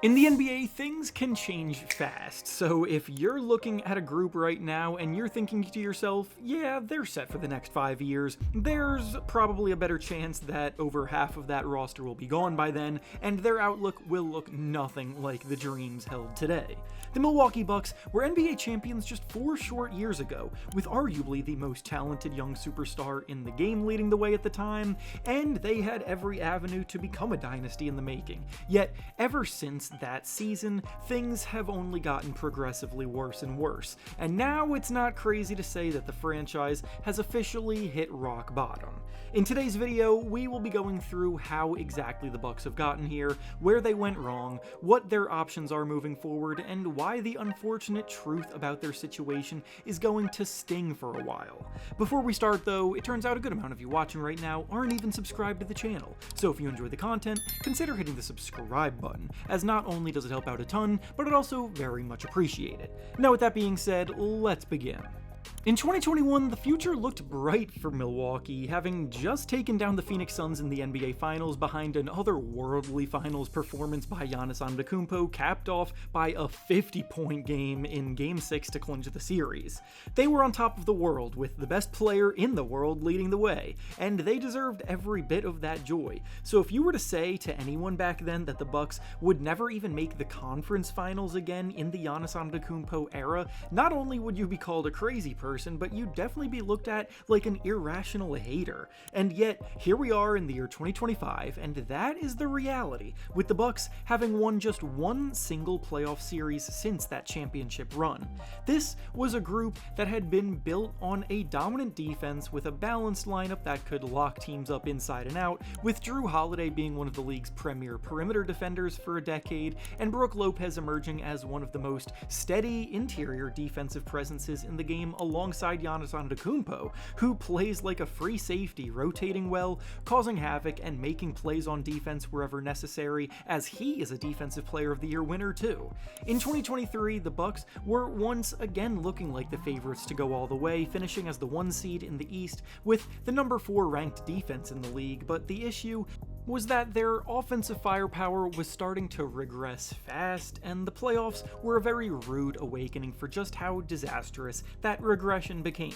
In the NBA, things can change fast, so if you're looking at a group right now and you're thinking to yourself, yeah, they're set for the next 5 years, there's probably a better chance that over half of that roster will be gone by then, and their outlook will look nothing like the dreams held today. The Milwaukee Bucks were NBA champions just 4 short years ago, with arguably the most talented young superstar in the game leading the way at the time, and they had every avenue to become a dynasty in the making. Yet, ever since that season, things have only gotten progressively worse and worse, and now it's not crazy to say that the franchise has officially hit rock bottom. In today's video, we will be going through how exactly the Bucks have gotten here, where they went wrong, what their options are moving forward, and why the unfortunate truth about their situation is going to sting for a while. Before we start though, it turns out a good amount of you watching right now aren't even subscribed to the channel, so if you enjoy the content, consider hitting the subscribe button, as not only does it help out a ton, but it also very much appreciated. Now with that being said, let's begin. In 2021, the future looked bright for Milwaukee, having just taken down the Phoenix Suns in the NBA Finals behind an otherworldly finals performance by Giannis Antetokounmpo, capped off by a 50-point game in Game 6 to clinch the series. They were on top of the world, with the best player in the world leading the way, and they deserved every bit of that joy. So if you were to say to anyone back then that the Bucks would never even make the conference finals again in the Giannis Antetokounmpo era, not only would you be called a crazy person, but you'd definitely be looked at like an irrational hater. And yet, here we are in the year 2025, and that is the reality, with the Bucks having won just one single playoff series since that championship run. This was a group that had been built on a dominant defense with a balanced lineup that could lock teams up inside and out, with Jrue Holiday being one of the league's premier perimeter defenders for a decade, and Brook Lopez emerging as one of the most steady interior defensive presences in the game alongside Giannis Antetokounmpo, who plays like a free safety, rotating well, causing havoc, and making plays on defense wherever necessary, as he is a Defensive Player of the Year winner too. In 2023, the Bucks were once again looking like the favorites to go all the way, finishing as the 1 seed in the East with the number 4 ranked defense in the league, but the issue was that their offensive firepower was starting to regress fast, and the playoffs were a very rude awakening for just how disastrous that regression became.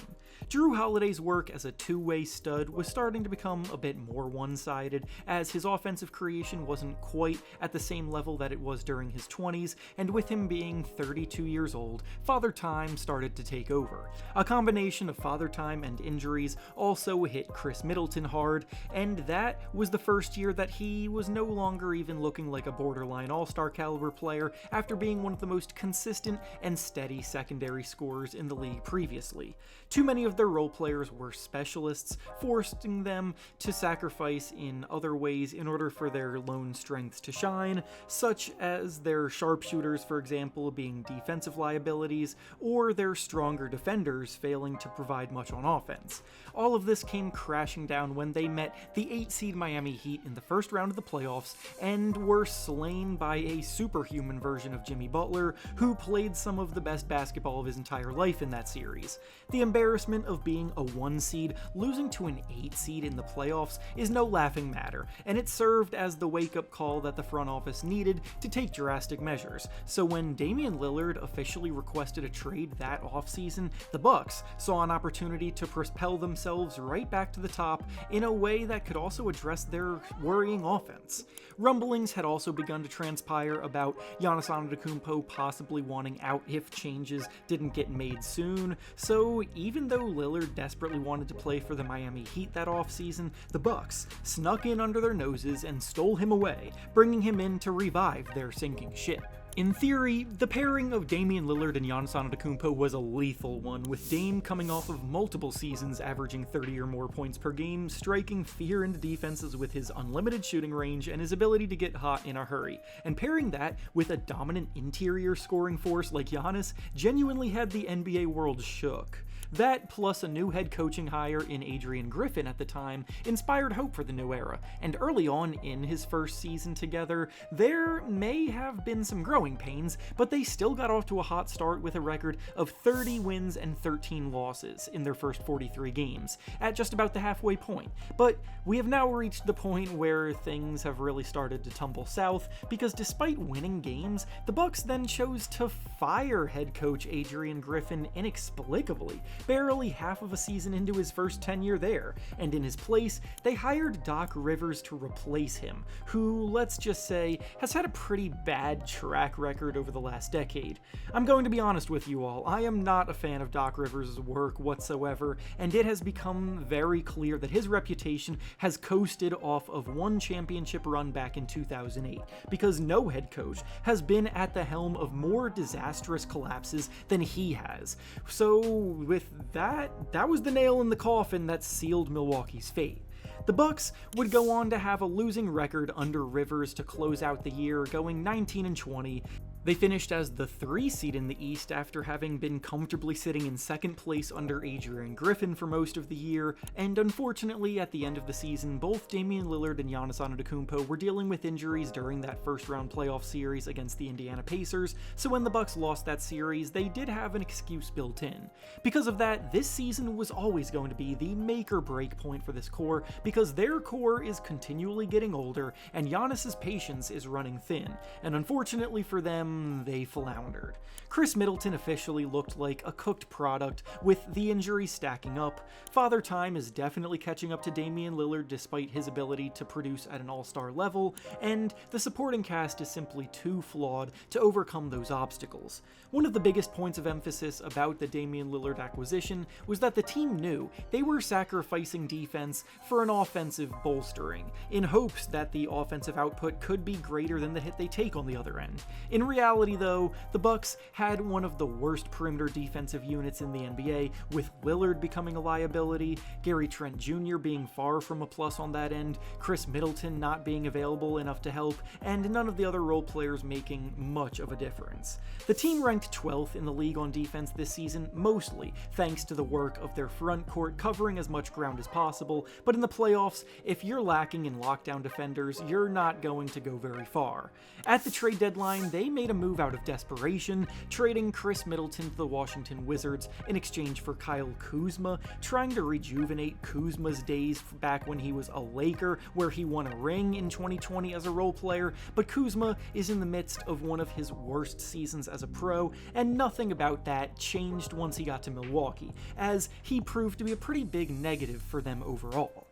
Jrue Holiday's work as a two-way stud was starting to become a bit more one-sided, as his offensive creation wasn't quite at the same level that it was during his 20s, and with him being 32 years old, Father Time started to take over. A combination of Father Time and injuries also hit Chris Middleton hard, and that was the first year that he was no longer even looking like a borderline all-star caliber player after being one of the most consistent and steady secondary scorers in the league previously. Too many of their role players were specialists, forcing them to sacrifice in other ways in order for their lone strengths to shine, such as their sharpshooters, for example, being defensive liabilities, or their stronger defenders failing to provide much on offense. All of this came crashing down when they met the 8-seed Miami Heat in the first round of the playoffs and were slain by a superhuman version of Jimmy Butler, who played some of the best basketball of his entire life in that series. The embarrassment of being a 1 seed losing to an 8 seed in the playoffs is no laughing matter, and it served as the wake-up call that the front office needed to take drastic measures. So when Damian Lillard officially requested a trade that offseason, the Bucks saw an opportunity to propel themselves right back to the top in a way that could also address their worrying offense. Rumblings had also begun to transpire about Giannis Antetokounmpo possibly wanting out if changes didn't get made soon, so even though Lillard desperately wanted to play for the Miami Heat that offseason, the Bucks snuck in under their noses and stole him away, bringing him in to revive their sinking ship. In theory, the pairing of Damian Lillard and Giannis Antetokounmpo was a lethal one, with Dame coming off of multiple seasons averaging 30 or more points per game, striking fear into defenses with his unlimited shooting range and his ability to get hot in a hurry, and pairing that with a dominant interior scoring force like Giannis genuinely had the NBA world shook. That, plus a new head coaching hire in Adrian Griffin at the time, inspired hope for the new era, and early on in his first season together, there may have been some growing pains, but they still got off to a hot start with a record of 30 wins and 13 losses in their first 43 games, at just about the halfway point. But we have now reached the point where things have really started to tumble south, because despite winning games, the Bucks then chose to fire head coach Adrian Griffin inexplicably, barely half of a season into his first tenure there, and in his place, they hired Doc Rivers to replace him, who, let's just say, has had a pretty bad track record over the last decade. I'm going to be honest with you all, I am not a fan of Doc Rivers' work whatsoever, and it has become very clear that his reputation has coasted off of one championship run back in 2008, because no head coach has been at the helm of more disastrous collapses than he has. So with that was the nail in the coffin that sealed Milwaukee's fate. The Bucks would go on to have a losing record under Rivers to close out the year, going 19-20. They finished as the 3 seed in the East after having been comfortably sitting in second place under Adrian Griffin for most of the year, and unfortunately at the end of the season, both Damian Lillard and Giannis Antetokounmpo were dealing with injuries during that first round playoff series against the Indiana Pacers, so when the Bucks lost that series, they did have an excuse built in. Because of that, this season was always going to be the make or break point for this core, because their core is continually getting older, and Giannis's patience is running thin, and unfortunately for them, they floundered. Chris Middleton officially looked like a cooked product, with the injuries stacking up. Father Time is definitely catching up to Damian Lillard despite his ability to produce at an all-star level, and the supporting cast is simply too flawed to overcome those obstacles. One of the biggest points of emphasis about the Damian Lillard acquisition was that the team knew they were sacrificing defense for an offensive bolstering, in hopes that the offensive output could be greater than the hit they take on the other end. In reality though, the Bucks had one of the worst perimeter defensive units in the NBA, with Lillard becoming a liability, Gary Trent Jr. being far from a plus on that end, Chris Middleton not being available enough to help, and none of the other role players making much of a difference. The team ranked 12th in the league on defense this season, mostly thanks to the work of their front court covering as much ground as possible, but in the playoffs, if you're lacking in lockdown defenders, you're not going to go very far. At the trade deadline, they made a move out of desperation, trading Chris Middleton to the Washington Wizards in exchange for Kyle Kuzma, trying to rejuvenate Kuzma's days back when he was a Laker, where he won a ring in 2020 as a role player, but Kuzma is in the midst of one of his worst seasons as a pro, and nothing about that changed once he got to Milwaukee, as he proved to be a pretty big negative for them overall.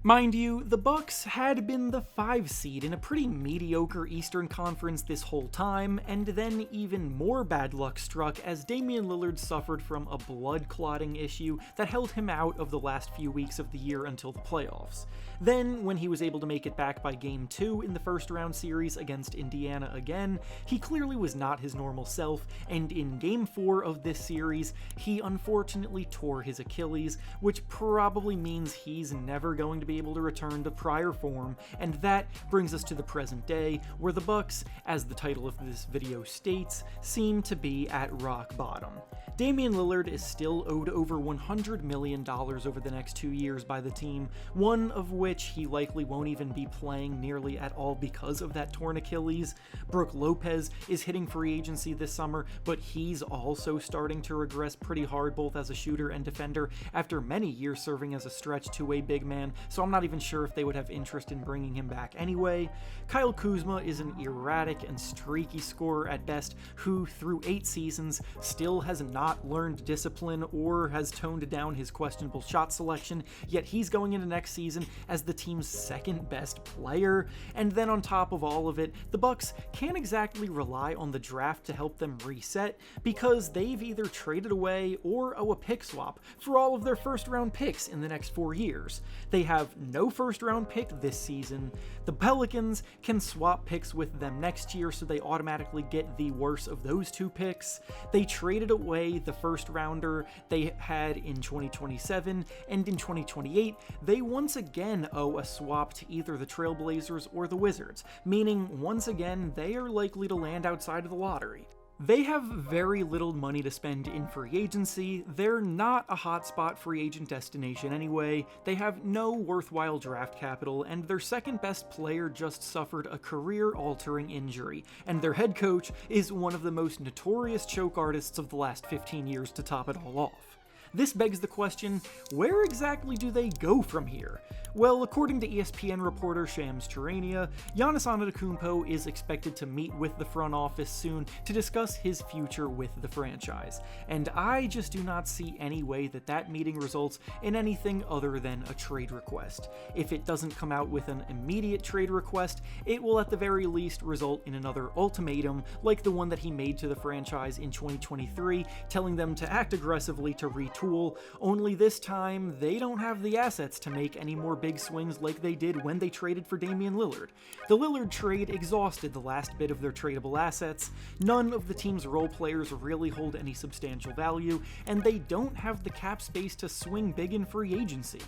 Mind you, the Bucks had been the 5 seed in a pretty mediocre Eastern Conference this whole time, and then even more bad luck struck as Damian Lillard suffered from a blood clotting issue that held him out of the last few weeks of the year until the playoffs. Then, when he was able to make it back by Game 2 in the first round series against Indiana again, he clearly was not his normal self, and in Game 4 of this series, he unfortunately tore his Achilles, which probably means he's never going to be able to return to prior form, and that brings us to the present day, where the Bucks, as the title of this video states, seem to be at rock bottom. Damian Lillard is still owed over $100 million over the next 2 years by the team, one of which he likely won't even be playing nearly at all because of that torn Achilles. Brook Lopez is hitting free agency this summer, but he's also starting to regress pretty hard both as a shooter and defender after many years serving as a stretch two-way big man, so I'm not even sure if they would have interest in bringing him back anyway. Kyle Kuzma is an erratic and streaky scorer at best who, through 8 seasons, still has not learned discipline or has toned down his questionable shot selection, yet he's going into next season as the team's second best player. And then on top of all of it, the Bucks can't exactly rely on the draft to help them reset, because they've either traded away or owe a pick swap for all of their first round picks in the next 4 years. They have no first round pick this season. The Pelicans can swap picks with them next year, so they automatically get the worst of those 2 picks. They traded away the first rounder they had in 2027, and in 2028, they once again owe a swap to either the Trailblazers or the Wizards, meaning once again they are likely to land outside of the lottery. They have very little money to spend in free agency, they're not a hotspot free agent destination anyway, they have no worthwhile draft capital, and their second best player just suffered a career-altering injury, and their head coach is one of the most notorious choke artists of the last 15 years to top it all off. This begs the question, where exactly do they go from here? Well, according to ESPN reporter Shams Charania, Giannis Antetokounmpo is expected to meet with the front office soon to discuss his future with the franchise, and I just do not see any way that that meeting results in anything other than a trade request. If it doesn't come out with an immediate trade request, it will at the very least result in another ultimatum like the one that he made to the franchise in 2023, telling them to act aggressively to retool, only this time they don't have the assets to make any more big swings like they did when they traded for Damian Lillard. The Lillard trade exhausted the last bit of their tradable assets, none of the team's role players really hold any substantial value, and they don't have the cap space to swing big in free agency.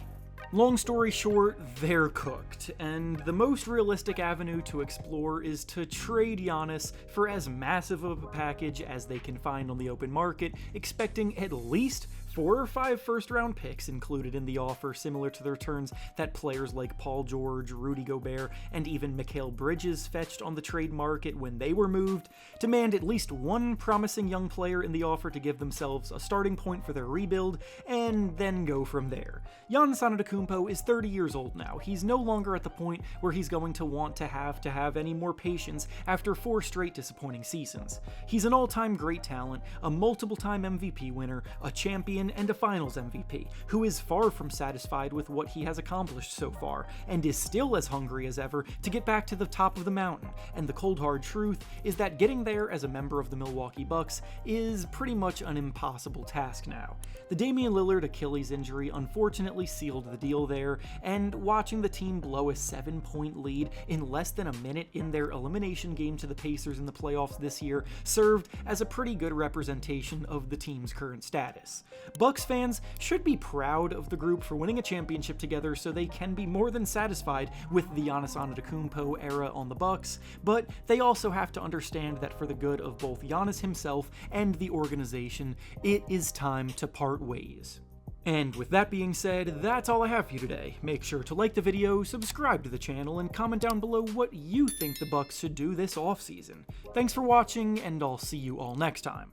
Long story short, they're cooked, and the most realistic avenue to explore is to trade Giannis for as massive of a package as they can find on the open market, expecting at least 4 or 5 first-round picks included in the offer, similar to the returns that players like Paul George, Rudy Gobert, and even Mikal Bridges fetched on the trade market when they were moved, demand at least one promising young player in the offer to give themselves a starting point for their rebuild, and then go from there. Giannis Antetokounmpo is 30 years old now. He's no longer at the point where he's going to want to have any more patience after 4 straight disappointing seasons. He's an all-time great talent, a multiple-time MVP winner, a champion, and a finals MVP, who is far from satisfied with what he has accomplished so far, and is still as hungry as ever to get back to the top of the mountain, and the cold hard truth is that getting there as a member of the Milwaukee Bucks is pretty much an impossible task now. The Damian Lillard Achilles injury unfortunately sealed the deal there, and watching the team blow a 7-point lead in less than a minute in their elimination game to the Pacers in the playoffs this year served as a pretty good representation of the team's current status. Bucks fans should be proud of the group for winning a championship together so they can be more than satisfied with the Giannis Antetokounmpo era on the Bucks, but they also have to understand that for the good of both Giannis himself and the organization, it is time to part ways. And with that being said, that's all I have for you today. Make sure to like the video, subscribe to the channel, and comment down below what you think the Bucks should do this offseason. Thanks for watching, and I'll see you all next time.